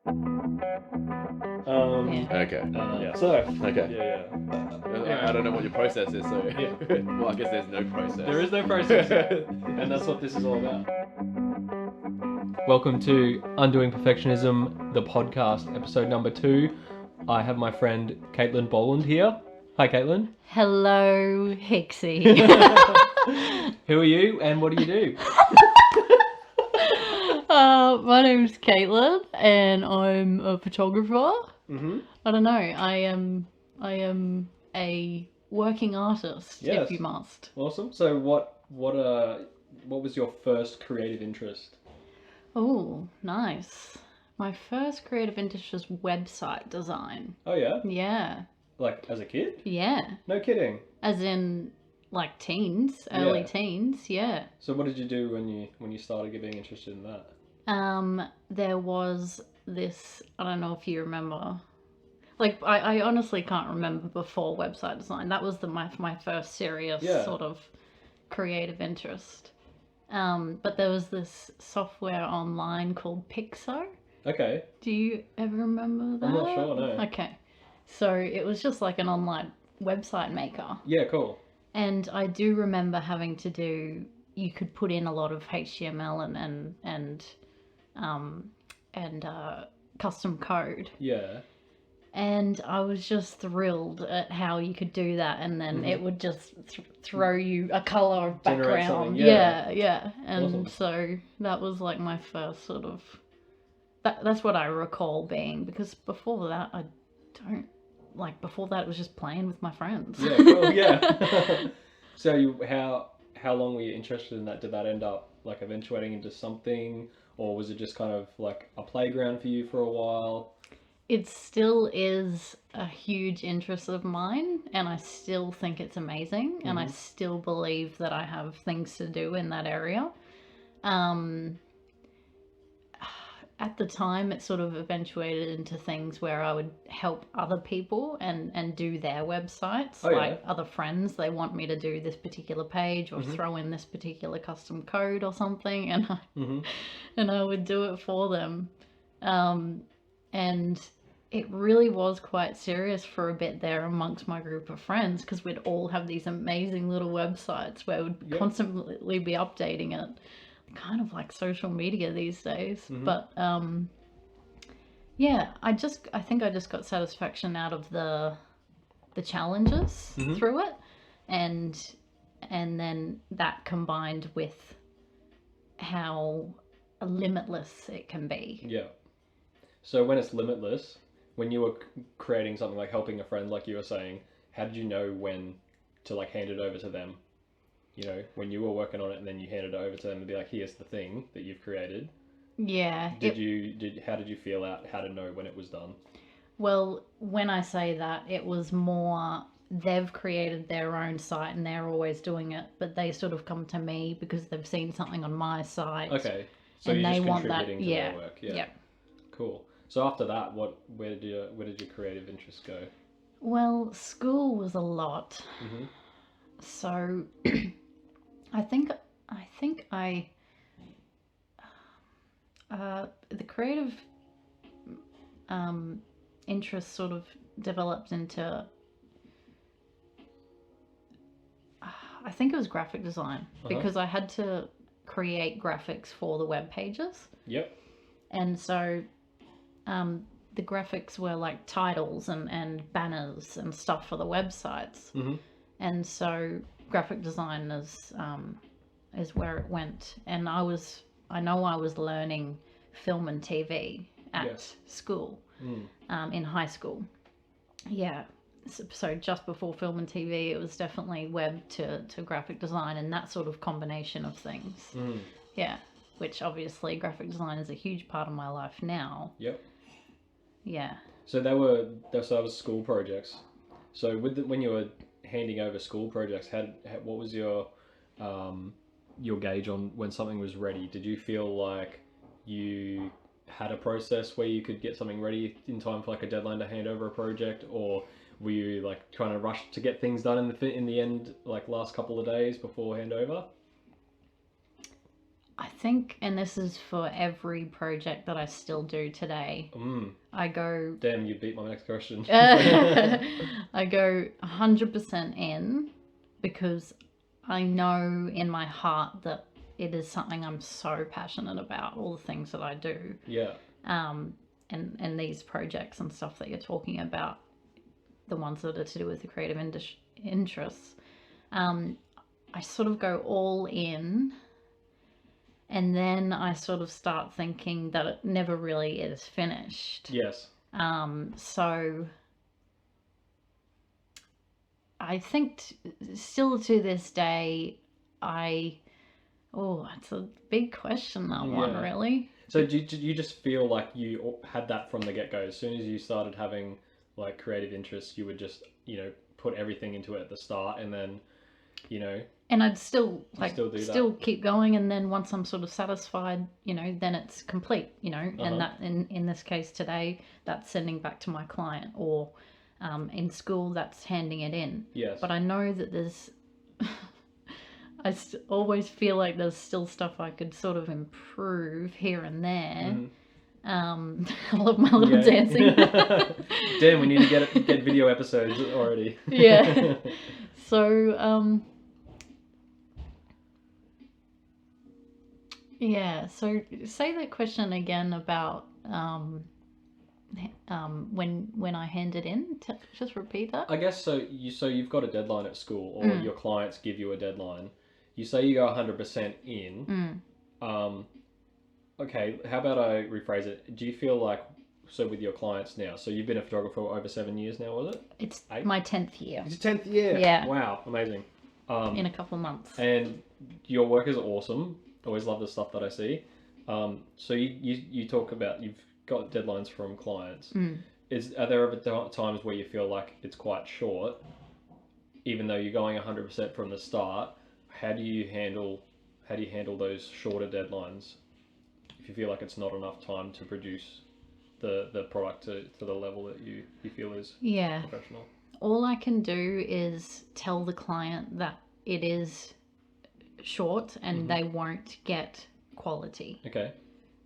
Okay. So, Okay. yeah. I don't know what your process is, so Yeah. well, I guess there's no process. There is no process, and that's what this is all about. Welcome to Undoing Perfectionism, the podcast, episode number 2. I have my friend Caitlin Boland here. Hi, Caitlin. Hello, Hixie. Who are you, and what do you do? My name's Caitlin, and I'm a photographer. Mm-hmm. I don't know. I am a working artist, Yes. if you must. Awesome. So, what was your first creative interest? Oh, nice. My first creative interest was website design. Oh yeah. Yeah. Like as a kid? Yeah. No kidding. As in, like teens, early teens. Yeah. So, what did you do when you started getting interested in that? There was this, I don't know if you remember, like, I honestly can't remember before website design. That was my first serious sort of creative interest. But there was this software online called Pixo. Okay. Do you ever remember that? I'm not sure, no. Okay. So it was just like an online website maker. Yeah, cool. And I do remember having to you could put in a lot of HTML and custom code. Yeah. And I was just thrilled at how you could do that, and then it would just throw you a color of background. Yeah. And awesome. So that was like my first sort of. That's what I recall being, because before that before that it was just playing with my friends. Yeah, cool. Yeah. So how long were you interested in that? Did that end up like eventuating into something, or was it just kind of like a playground for you for a while? It still is a huge interest of mine, and I still think it's amazing, and I still believe that I have things to do in that area. At the time, it sort of eventuated into things where I would help other people and do their websites. Other friends, they want me to do this particular page or throw in this particular custom code or something, and I would do it for them. And it really was quite serious for a bit there amongst my group of friends, because we'd all have these amazing little websites where we'd constantly be updating it, kind of like social media these days. But yeah, I think I just got satisfaction out of the challenges through it, and then that combined with how limitless it can be. Yeah. So when it's limitless, when you were creating something like helping a friend, like you were saying, how did you know when to like hand it over to them? You know, when you were working on it and then you handed it over to them and be like, here's the thing that you've created. Yeah. How did you feel out how to know when it was done? Well, when I say that, it was more they've created their own site and they're always doing it, but they sort of come to me because they've seen something on my site. Okay. So and you're they just want contributing that. to their work. Yeah. Cool. So after that, where did your creative interests go? Well, school was a lot. So I think the creative interest sort of developed into I think it was graphic design, because I had to create graphics for the web pages. Yep. And so the graphics were like titles and banners and stuff for the websites. And so graphic design is where it went. And I was learning film and TV at school, in high school. Yeah. So just before film and TV, it was definitely web to graphic design and that sort of combination of things. Yeah. Which obviously graphic design is a huge part of my life now. Yep. Yeah. So that was school projects. So when you were handing over school projects, what was your gauge on when something was ready? Did you feel like you had a process where you could get something ready in time for like a deadline to hand over a project, or were you like trying to rush to get things done in the end, like last couple of days before handover? I think, and this is for every project that I still do today, I go... Damn, you beat my next question. I go 100% in because I know in my heart that it is something I'm so passionate about, all the things that I do. Yeah. And these projects and stuff that you're talking about, the ones that are to do with the creative interests, I sort of go all in, and then I sort of start thinking that it never really is finished. Yes. So I think still to this day, it's a big question, that one, really. So do you just feel like you had that from the get-go? As soon as you started having like creative interests, you would just, put everything into it at the start, and then, And I'd still still keep going, and then once I'm sort of satisfied, then it's complete, and that in this case today, that's sending back to my client, or in school, that's handing it in. Yes. But I know that there's I always feel like there's still stuff I could sort of improve here and there. I love my little dancing. Damn, we need to get video episodes already. Yeah. So, so say that question again about when I hand it in. Just repeat that. I guess so. You've got a deadline at school, or your clients give you a deadline. You say you go 100% in. Okay, how about I rephrase it? Do you feel like, so with your clients now, so you've been a photographer for over 7 years now, was it? It's 8? My 10th year. It's your 10th year? Yeah. Wow, amazing. In a couple of months. And your work is awesome. Always love the stuff that I see. So you talk about, you've got deadlines from clients. Are there ever times where you feel like it's quite short, even though you're going 100% from the start? How do you handle those shorter deadlines if you feel like it's not enough time to produce the product to the level that you feel is professional? All I can do is tell the client that it is short and they won't get quality. Okay.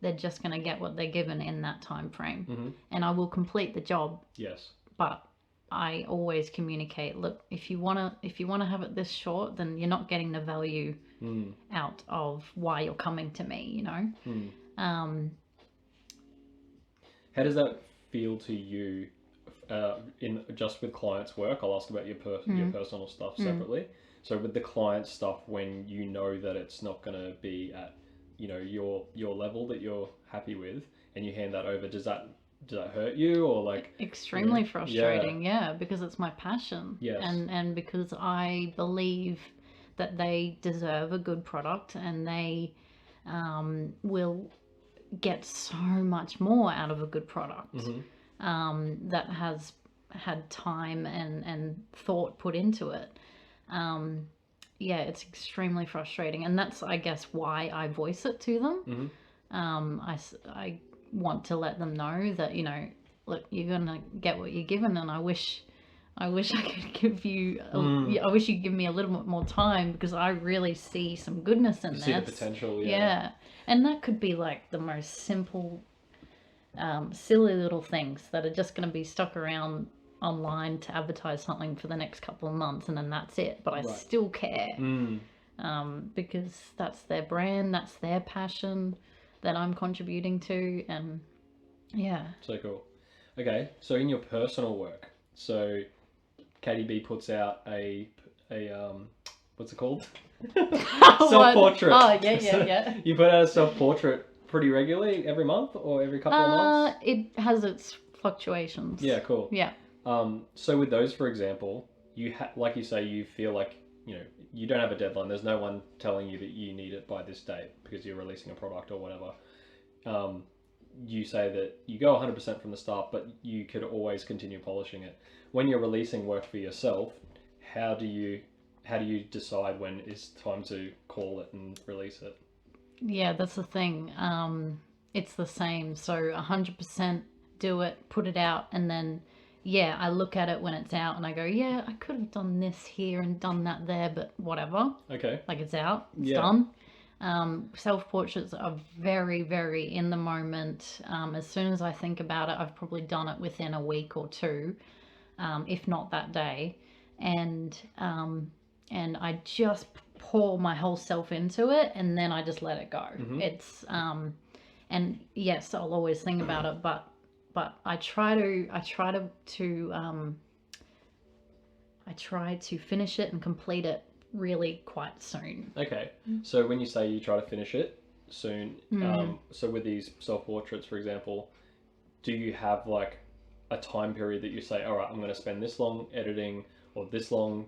They're just going to get what they're given in that time frame. And I will complete the job. Yes. But I always communicate, look, if you want to have it this short, then you're not getting the value out of why you're coming to me, How does that feel to you in just with clients' work? I'll ask about your personal stuff separately. So with the client stuff, when you know that it's not going to be at your level that you're happy with, and you hand that over, does that hurt you, or like extremely frustrating? Yeah, because it's my passion. Yes. And because I believe that they deserve a good product, and they will get so much more out of a good product that has had time and thought put into it. It's extremely frustrating, and that's, I guess, why I voice it to them. I want to let them know that, look, you're gonna get what you're given, and I wish I could give you I wish you'd give me a little bit more time, because I really see some goodness in this. See the potential. And that could be like the most simple silly little things that are just going to be stuck around online to advertise something for the next couple of months, and then that's it. But I still care because that's their brand, that's their passion that I'm contributing to, and so cool. Okay, so in your personal work, so Katie B puts out a what's it called? Self-portrait. Oh yeah. You put out a self-portrait pretty regularly, every month or every couple of months? It has its fluctuations. Yeah, cool. Yeah. So with those, for example, like you say, you feel like, you don't have a deadline. There's no one telling you that you need it by this date because you're releasing a product or whatever. You say that you go 100% from the start, but you could always continue polishing it. When you're releasing work for yourself, how do you decide when it's time to call it and release it? Yeah, that's the thing. It's the same. So 100% do it, put it out, and then I look at it when it's out and I go, I could have done this here and done that there, but whatever. Okay. Like, it's out, it's done. Self-portraits are very, very in the moment. As soon as I think about it, I've probably done it within a week or two, if not that day. And I just pour my whole self into it, and then I just let it go. It's and yes, I'll always think about it, but I try to finish it and complete it really quite soon. Okay, so when you say you try to finish it soon, so with these self-portraits, for example, do you have like a time period that you say, all right, I'm going to spend this long editing or this long,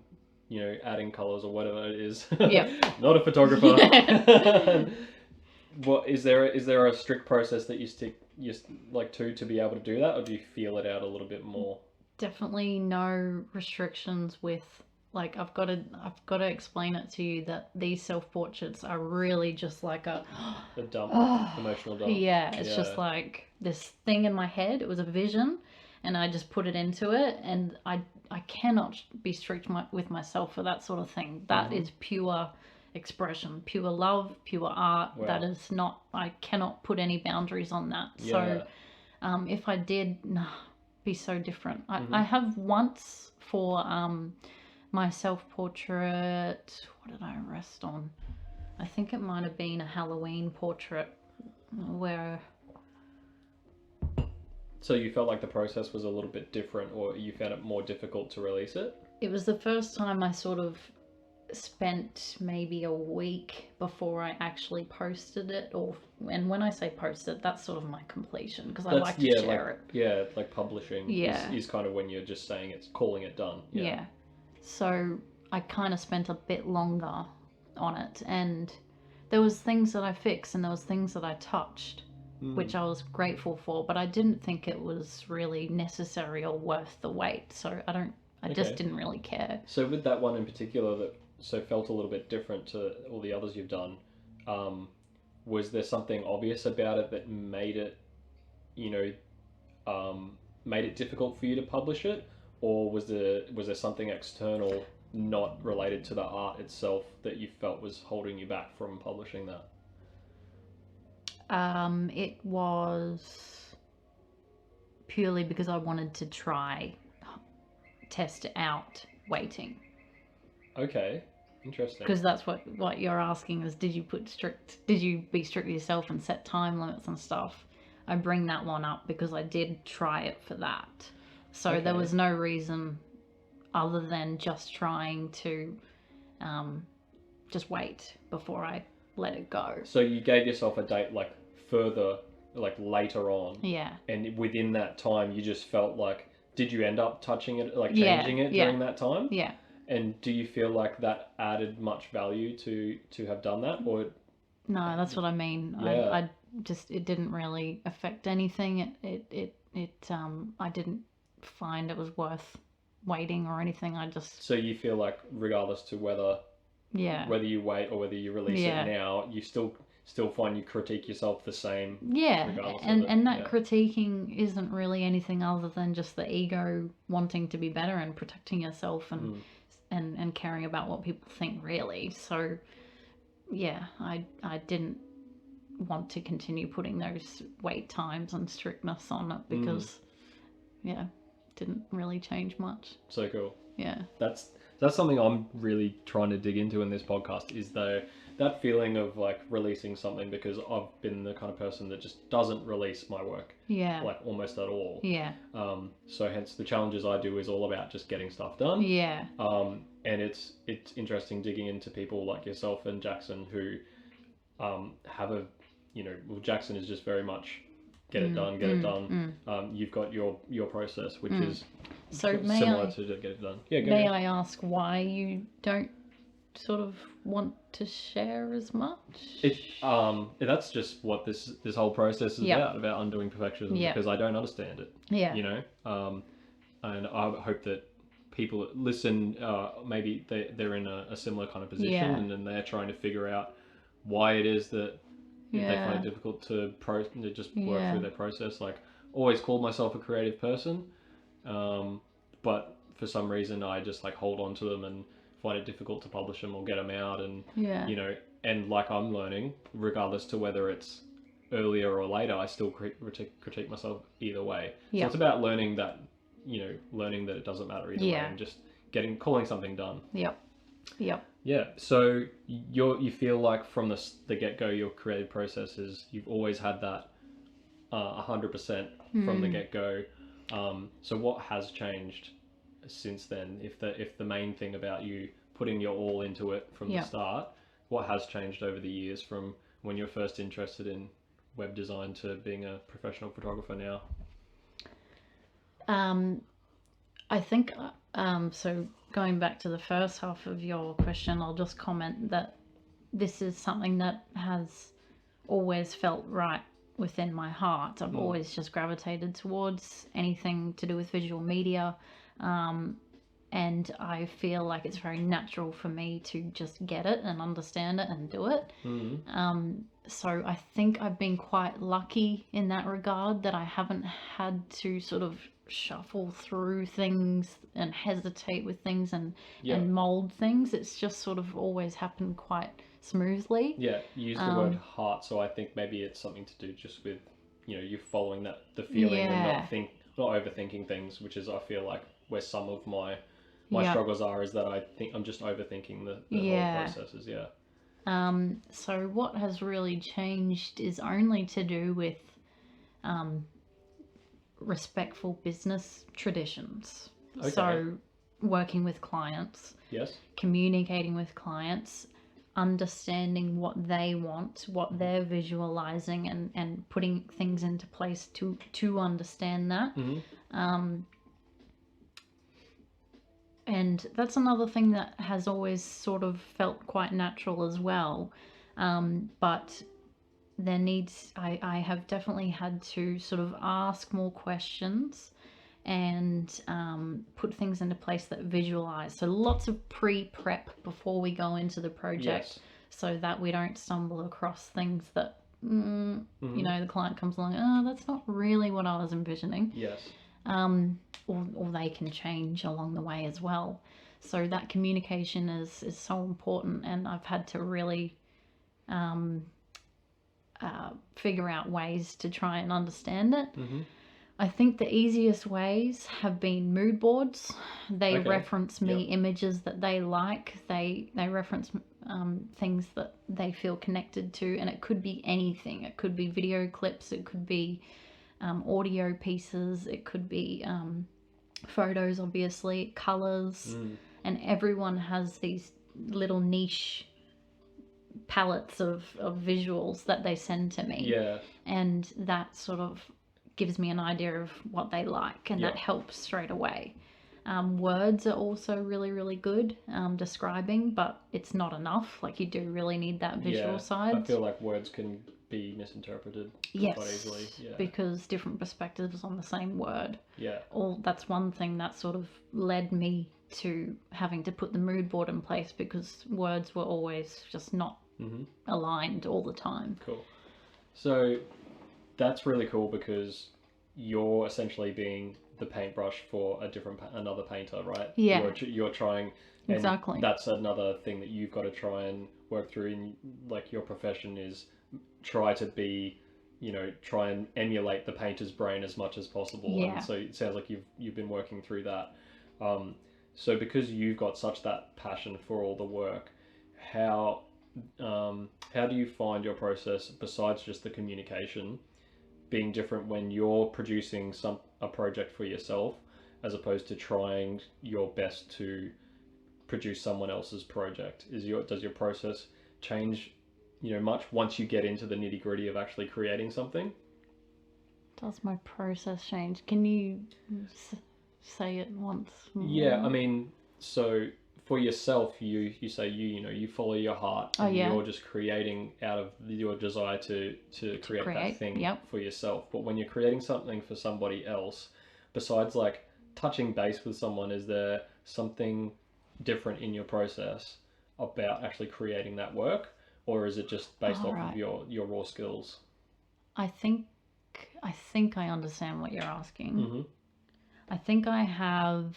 adding colors or whatever it is? Yeah. Not a photographer. What is there a strict process that you stick to be able to do that, or do you feel it out a little bit more? Definitely no restrictions with, like, I've got to explain it to you that these self-portraits are really just like a dump, emotional dump. Yeah, it's just like this thing in my head. It was a vision, and I just put it into it, and I cannot be strict with myself for that sort of thing. That is pure expression, pure love, pure art. Wow. That is not, I cannot put any boundaries on that. So if I did, be so different. I have once for my self-portrait, what did I rest on? I think it might have been a Halloween portrait where... So you felt like the process was a little bit different, or you found it more difficult to release it? It was the first time I sort of spent maybe a week before I actually posted it, and when I say posted, that's sort of my completion, because I like to share it. Yeah, like publishing is kind of when you're just saying calling it done. Yeah. So I kind of spent a bit longer on it, and there was things that I fixed and there was things that I touched, which I was grateful for, but I didn't think it was really necessary or worth the wait. So I just didn't really care. So with that one in particular that felt a little bit different to all the others you've done, was there something obvious about it that made it, made it difficult for you to publish it, or was there something external not related to the art itself that you felt was holding you back from publishing that? It was purely because I wanted to test out waiting. Okay, interesting. Because that's what you're asking is, did you be strict with yourself and set time limits and stuff? I bring that one up because I did try it for that. So there was no reason other than just trying to just wait before I let it go. So you gave yourself a date further, later on. Yeah. And within that time you just felt like, did you end up touching it, changing it during that time? Yeah. And do you feel like that added much value to have done that, or? No, that's what I mean. Yeah. I just, it didn't really affect anything. I didn't find it was worth waiting or anything. So you feel like regardless to whether you wait or whether you release it now, you still find you critique yourself the same. Yeah, and that critiquing isn't really anything other than just the ego wanting to be better and protecting yourself and caring about what people think, really. So yeah, I didn't want to continue putting those wait times and strictness on it because didn't really change much. So cool. Yeah, that's something I'm really trying to dig into in this podcast, is that feeling of releasing something, because I've been the kind of person that just doesn't release my work almost at all. So hence the challenges I do is all about just getting stuff done. And it's interesting digging into people like yourself and Jackson who have Jackson is just very much get it done. You've got your process, which is similar to get it done. May I ask why you don't sort of want to share as much? That's just what this whole process is about undoing perfectionism, because I don't understand it. And I hope that people that listen, maybe they're in a similar kind of position, and then they're trying to figure out why it is that they find it difficult to just work through their process. Always called myself a creative person, but for some reason I just hold on to them and find it difficult to publish them or get them out, and and like I'm learning, regardless to whether it's earlier or later, I still critique myself either way. So Yep. it's about learning that, learning that it doesn't matter either way, and just calling something done. Yep. Yeah. So you feel like from the get-go, your creative process is you've always had that 100% from the get-go. So what has changed since then? If the main thing about you putting your all into it from the start, what has changed over the years from when you're first interested in web design to being a professional photographer now? I think so. Going back to the first half of your question, I'll just comment that this is something that has always felt right within my heart. I've always just gravitated towards anything to do with visual media. And I feel like it's very natural for me to just get it and understand it and do it. So I think I've been quite lucky in that regard, that I haven't had to sort of shuffle through things and hesitate with things and mold things. It's just sort of always happened quite smoothly. Yeah, you use the word heart, so I think maybe it's something to do just with, you following the feeling and not overthinking things, which is, I feel like, where some of my struggles are, is that I think I'm just overthinking the whole processes. So what has really changed is only to do with respectful business traditions. Okay. So working with clients, communicating with clients, understanding what they want, what they're visualizing, and putting things into place to understand that. And that's another thing that has always sort of felt quite natural as well. But I have definitely had to sort of ask more questions and put things into place that visualize. So lots of pre-prep before we go into the project, so that we don't stumble across things that, the client comes along, oh, that's not really what I was envisioning. Or they can change along the way as well. So that communication is so important, and I've had to really figure out ways to try and understand it. I think the easiest ways have been mood boards. They reference me images that they like. They reference things that they feel connected to, and it could be anything. It could be video clips. It could be audio pieces. It could be photos, obviously, colors, and everyone has these little niche palettes of visuals that they send to me, and that sort of gives me an idea of what they like, and that helps straight away. Words are also really, really good describing, but it's not enough. Like, you do really need that visual side. I feel like words can be misinterpreted quite easily. Because different perspectives on the same word. That's one thing that sort of led me to having to put the mood board in place, because words were always just not aligned all the time. Cool. So that's really cool, because you're essentially being the paintbrush for another painter, right? You're trying, and exactly. That's another thing that you've got to try and work through in, like, your profession, is try and emulate the painter's brain as much as possible. And so it sounds like you've been working through that. So because you've got such that passion for all the work, how do you find your process, besides just the communication, being different when you're producing a project for yourself, as opposed to trying your best to produce someone else's project? Does your process change, much once you get into the nitty-gritty of actually creating something? Does my process change? Can you say it once more? Yeah, I mean, so for yourself, you say you follow your heart, and you're just creating out of your desire to create that thing for yourself. But when you're creating something for somebody else, besides like touching base with someone, is there something different in your process about actually creating that work, or is it just based off of your raw skills? I think I understand what you're asking. I think I have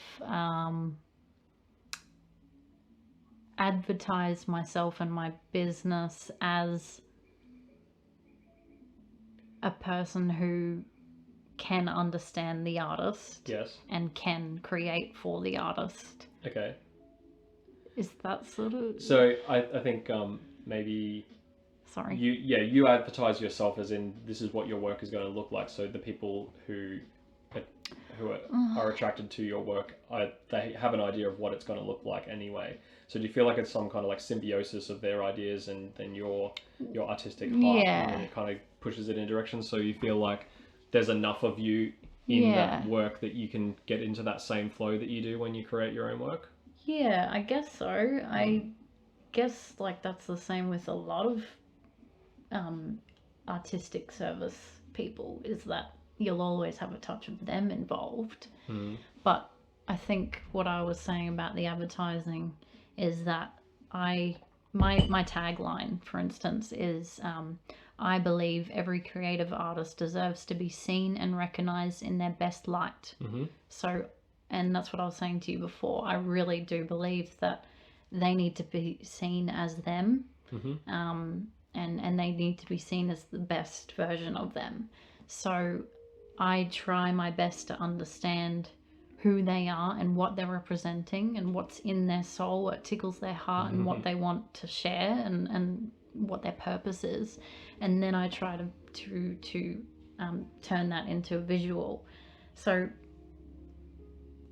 advertise myself and my business as a person who can understand the artist. Yes. And can create for the artist. Okay. Is that sort of... So I think maybe Sorry. you advertise yourself as in this is what your work is going to look like. So the people who are attracted to your work, they have an idea of what it's going to look like anyway. So do you feel like it's some kind of like symbiosis of their ideas and then your artistic heart, and then it kind of pushes it in direction? So you feel like there's enough of you in that work that you can get into that same flow that you do when you create your own work? Yeah, I guess so. I guess like that's the same with a lot of artistic service people, is that you'll always have a touch of them involved. But I think what I was saying about the advertising is that my tagline, for instance, is I believe every creative artist deserves to be seen and recognized in their best light. So, and that's what I was saying to you before, I really do believe that they need to be seen as them, and they need to be seen as the best version of them. So I try my best to understand who they are and what they're representing and what's in their soul, what tickles their heart, and what they want to share, and what their purpose is. And then I try to turn that into a visual. So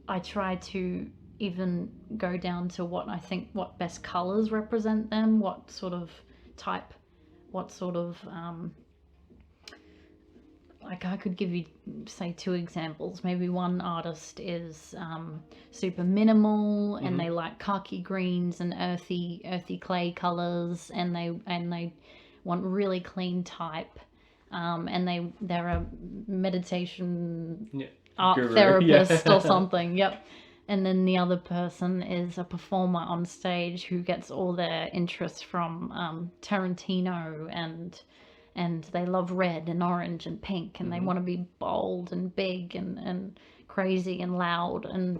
I try to even go down to what I think what best colors represent them, what sort of type, what sort of like I could give you, say, 2 examples. Maybe one artist is super minimal, and they like khaki greens and earthy clay colors, and they want really clean type, and they're a meditation art guru, therapist or something. Yep. And then the other person is a performer on stage who gets all their interests from Tarantino, and they love red and orange and pink, and they want to be bold and big and crazy and loud. And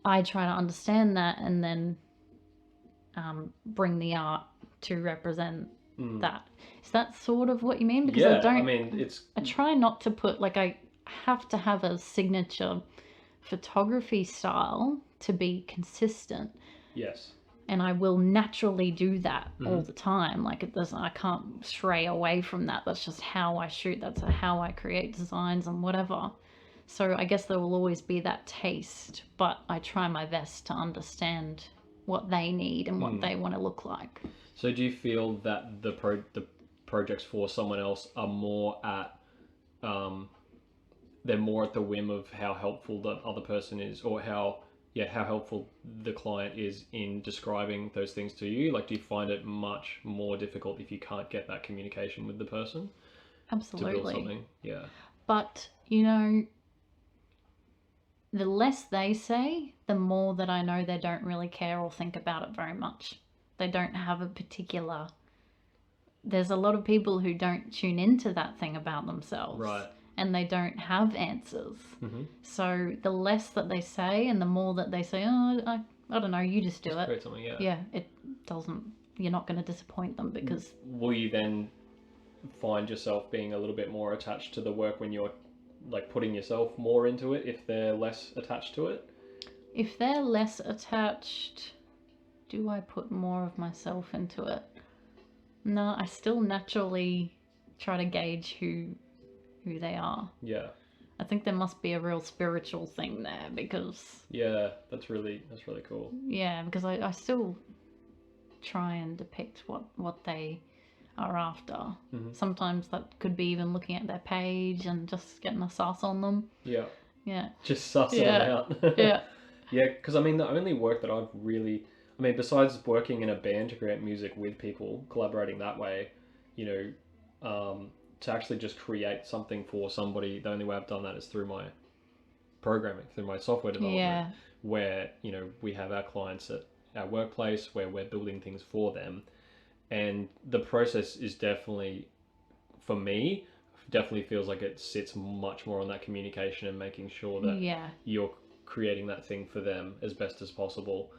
I try to understand that, and then bring the art to represent that. Is that sort of what you mean? Because I try not to put, like, I have to have a signature photography style to be consistent. Yes. And I will naturally do that all the time. Like, I can't stray away from that. That's just how I shoot. That's how I create designs and whatever. So I guess there will always be that taste, but I try my best to understand what they need and what they want to look like. So do you feel that the projects for someone else are more at, they're more at the whim of how helpful the other person is, or how helpful the client is in describing those things to you? Like, do you find it much more difficult if you can't get that communication with the person? Absolutely. To build something? Yeah. But, you know, the less they say, the more that I know they don't really care or think about it very much. They don't have a particular... There's a lot of people who don't tune into that thing about themselves. Right. And they don't have answers. So the less that they say and the more that they say, oh, I don't know, you just do it. Create something, yeah. Yeah, it doesn't, you're not going to disappoint them, because... Will you then find yourself being a little bit more attached to the work when you're like putting yourself more into it, if they're less attached to it? If they're less attached, do I put more of myself into it? No, I still naturally try to gauge who they are. Yeah. I think there must be a real spiritual thing there, because... Yeah, that's really cool. Yeah, because I still try and depict what they are after. Sometimes that could be even looking at their page and just getting a suss on them. Yeah. Yeah. Just suss them out. Yeah. Yeah, because I mean, the only work that I've really... I mean, besides working in a band to create music with people, collaborating that way, you know, to actually just create something for somebody, the only way I've done that is through my programming, through my software development, where, you know, we have our clients at our workplace where we're building things for them. And the process is definitely, for me, definitely feels like it sits much more on that communication and making sure that you're creating that thing for them as best as possible.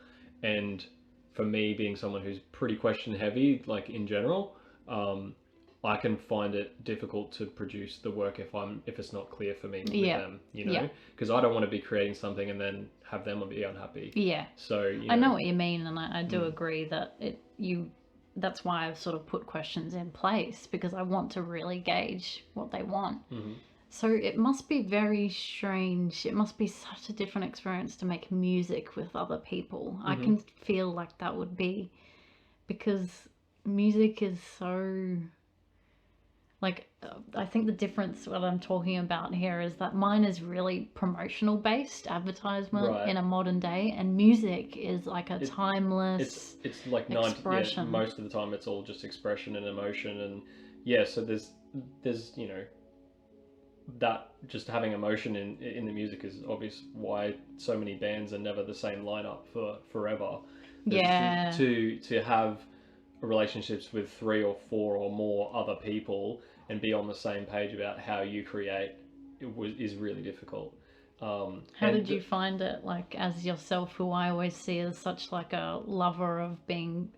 And for me, being someone who's pretty question heavy, like in general, I can find it difficult to produce the work if it's not clear for me with them, you know, because I don't want to be creating something and then have them be unhappy. Yeah. So I know what you mean, and I do agree that that's why I've sort of put questions in place, because I want to really gauge what they want. Mm-hmm. So it must be very strange. It must be such a different experience to make music with other people. I can feel like that would be, because music is so, like, I think the difference what I'm talking about here is that mine is really promotional based advertisement in a modern day, and music is like a timeless it's like expression. most of the time it's all just expression and emotion, and so there's you know, that just having emotion in the music is obvious why so many bands are never the same lineup for forever. To have relationships with 3 or 4 or more other people and be on the same page about how you create is really difficult. How did you find it, like, as yourself, who I always see as such like a lover of being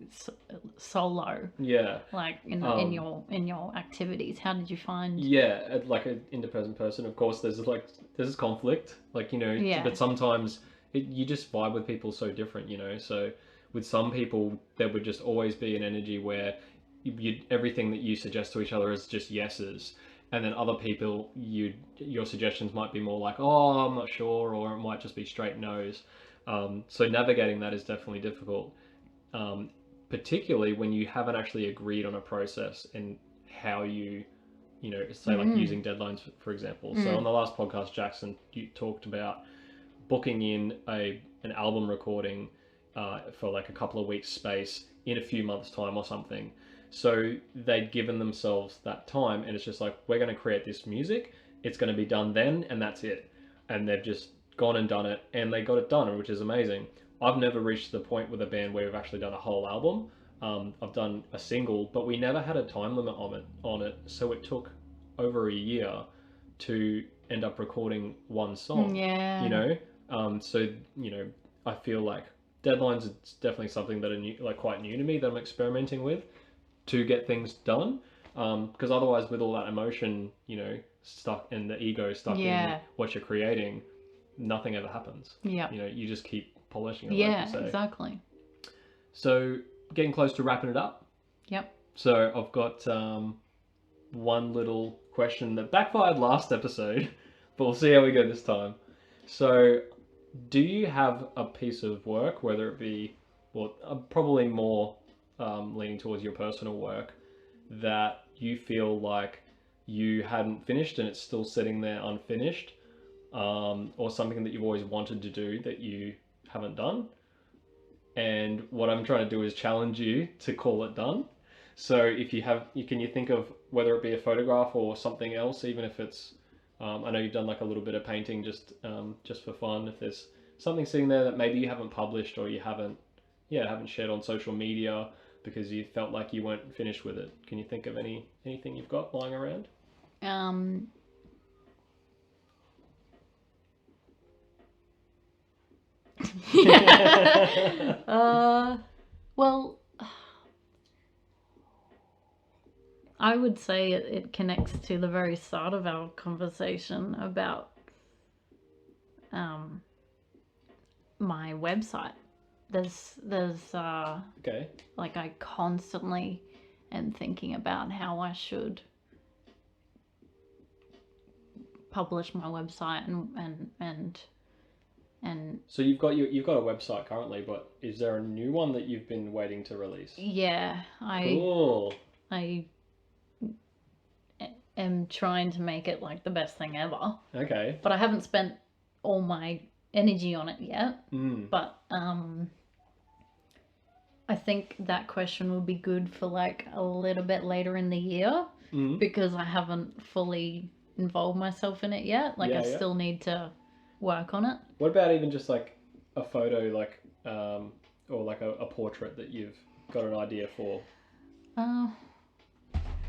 solo? Yeah. Like in your activities, how did you find? Yeah, like an independent person, of course, there's conflict, like, you know, but sometimes you just vibe with people so different, you know. So with some people, there would just always be an energy where everything that you suggest to each other is just yeses. And then other people, your suggestions might be more like, oh, I'm not sure, or it might just be straight no's. So navigating that is definitely difficult, particularly when you haven't actually agreed on a process and how you know, say like using deadlines, for example. So on the last podcast, Jackson, you talked about booking in an album recording for like a couple of weeks space in a few months' time or something. So they'd given themselves that time, and it's just like, we're going to create this music, it's going to be done then, and that's it. And they've just gone and done it, and they got it done, which is amazing. I've never reached the point with a band where we've actually done a whole album. I've done a single, but we never had a time limit on it, so it took over a year to end up recording one song. You know, so, you know, I feel like deadlines is definitely something that are quite new to me, that I'm experimenting with to get things done, because otherwise, with all that emotion, you know, stuck, and the ego stuck in what you're creating, nothing ever happens. You know, you just keep polishing it. Like you say. Exactly. So getting close to wrapping it up. So I've got one little question that backfired last episode, but we'll see how we go this time. So, do you have a piece of work, whether it be, well, probably more leaning towards your personal work, that you feel like you hadn't finished and it's still sitting there unfinished, or something that you've always wanted to do that you haven't done? And what I'm trying to do is challenge you to call it done. So if you have, can you think of whether it be a photograph or something else, even if it's, I know you've done like a little bit of painting just for fun. If there's something sitting there that maybe you haven't published, or you haven't shared on social media because you felt like you weren't finished with it. Can you think of anything you've got lying around? Well, I would say it connects to the very start of our conversation about my website. There's okay. Like, I constantly am thinking about how I should publish my website and So you've got a website currently, but is there a new one that you've been waiting to release? Cool. I am trying to make it like the best thing ever. Okay. But I haven't spent all my energy on it yet. But I think that question would be good for like a little bit later in the year, because I haven't fully involved myself in it yet. Like, I still need to work on it. What about even just like a photo, like or like a portrait that you've got an idea for?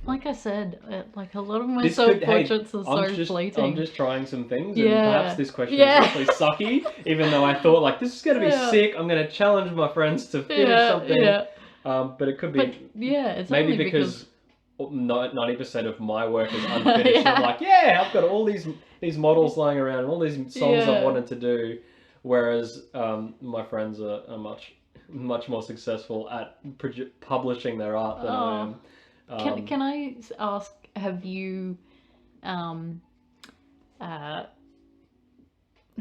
Like I said, like a lot of my This could- self-portraits are I'm so just, fleeting. I'm just trying some things, Yeah. and perhaps this question Yeah. is actually sucky, even though I thought, like, this is going to be Yeah. sick, I'm going to challenge my friends to finish something. Yeah. But it could be... But yeah, it's maybe only because 90% of my work is unfinished. Yeah. I'm like, yeah, I've got all these models lying around and all these songs Yeah. I've wanted to do, whereas my friends are much more successful at publishing their art than I am. Can I ask, have you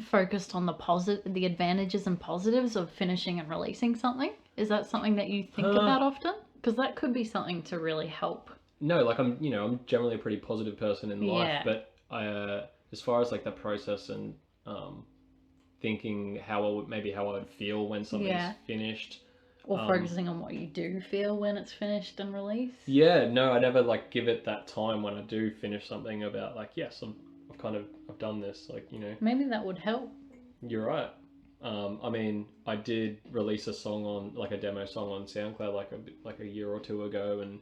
focused on the advantages and positives of finishing and releasing something? Is that something that you think about often? Because that could be something to really help. No, like I'm generally a pretty positive person in life, but as far as like the process and thinking how I would feel when something's finished. Or focusing on what you do feel when it's finished and released. Yeah, no, I never like give it that time when I do finish something about like, yes, I've done this, like, you know. Maybe that would help. You're right. I mean, I did release a song a demo song on SoundCloud like a year or two ago, and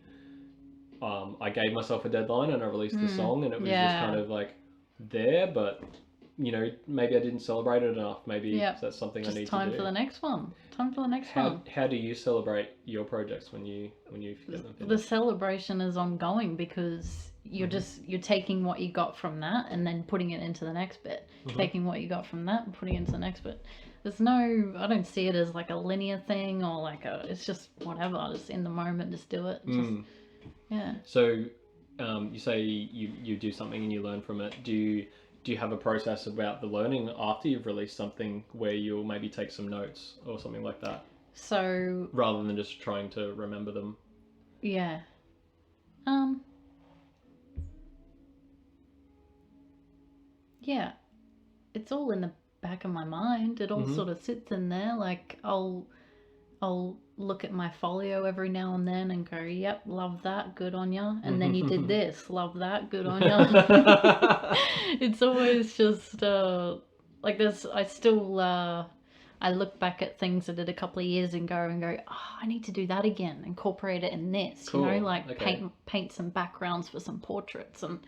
I gave myself a deadline and I released the song, and it was just kind of like there, but you know, maybe I didn't celebrate it enough. Maybe that's something I need to do. Time for the next one. How do you celebrate your projects when you get them finished? The celebration is ongoing because you're taking what you got from that and then putting it into the next bit. Taking what you got from that and putting it into the next bit. I don't see it as like a linear thing or like it's just whatever, just in the moment, just do it. Yeah. So, you say you do something and you learn from it. Do you have a process about the learning after you've released something where you'll maybe take some notes or something like that? So rather than just trying to remember them. Yeah. Yeah. It's all in the back of my mind. It all sort of sits in there. Like I'll look at my folio every now and then and go, yep, love that, good on ya. And then you did this, love that, good on ya. It's always just like this. I look back at things I did a couple of years ago and go, oh, I need to do that again, incorporate it in this, cool. You know, like paint some backgrounds for some portraits, and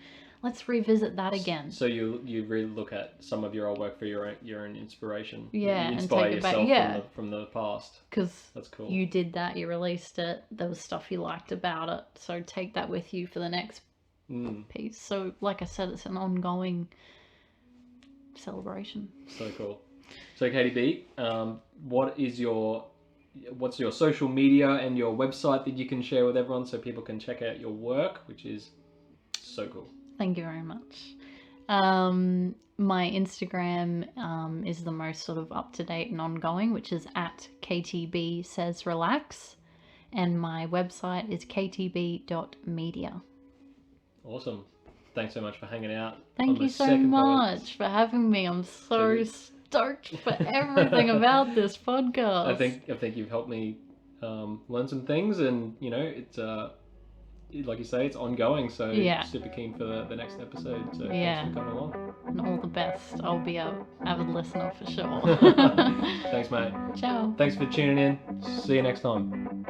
let's revisit that again. So you really look at some of your old work for your own inspiration. Yeah, you inspire and take yourself it back. from the past. Because that's cool. You did that, you released it, there was stuff you liked about it, so take that with you for the next piece. So like I said, it's an ongoing celebration. So cool. So Katie B, what's your social media and your website that you can share with everyone so people can check out your work, which is so cool? Thank you very much. My Instagram is the most sort of up-to-date and ongoing, which is at KTB Says Relax, and my website is ktb.media. Awesome. Thanks so much for hanging out. Thank you so much for having me. I'm so stoked for everything about this podcast. I think you've helped me learn some things, and you know, it's like you say, it's ongoing, so super keen for the next episode. So thanks for coming along. And all the best. I'll be an avid listener for sure. Thanks, mate. Ciao. Thanks for tuning in. See you next time.